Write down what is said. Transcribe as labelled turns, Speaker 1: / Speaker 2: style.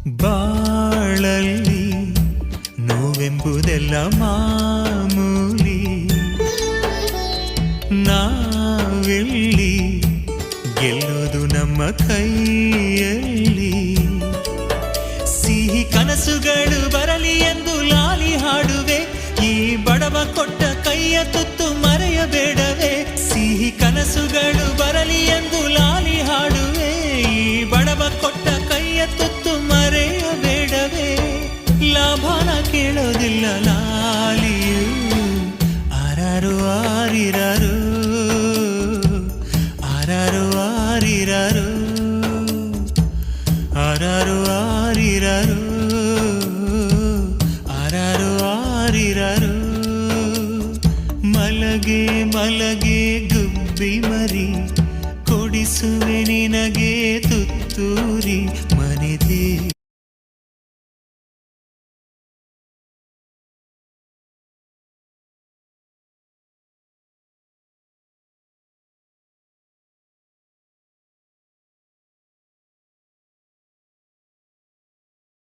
Speaker 1: ಬಾಳಲ್ಲಿ ನೋವೆಂಬುದೆಲ್ಲ ಮಾಮೂಲಿ, ನಾವೆಲ್ಲಿ ಗೆಲ್ಲೋದು ನಮ್ಮ ಕೈಯಲ್ಲಿ. ಸಿಹಿ ಕನಸುಗಳು ಬರಲಿ ಎಂದು ಲಾಲಿ ಹಾಡುವೆ, ಈ ಬಡವ ಕೊಟ್ಟ ಕೈಯ ತುತ್ತು ಮರೆಯಬೇಡವೇ. ಸಿಹಿ ಕನಸುಗಳು ಬರಲಿ ಎಂದು ಲಾಲಿ ಹಾಡುವೆ, ಈ ಬಡವ ಕೊಟ್ಟ ಕೈಯ ತುತ್ತು ಮರೆಯಬೇಡವೇ. ಲಾಭನ ಕೇಳೋದಿಲ್ಲ ಲಾಲಿಯು, ಆರಾರು ಆರಿರಾರು, ಆರಾರು ಆರಿರಾರು, ಆರಾರು ಆರಿರಾರು.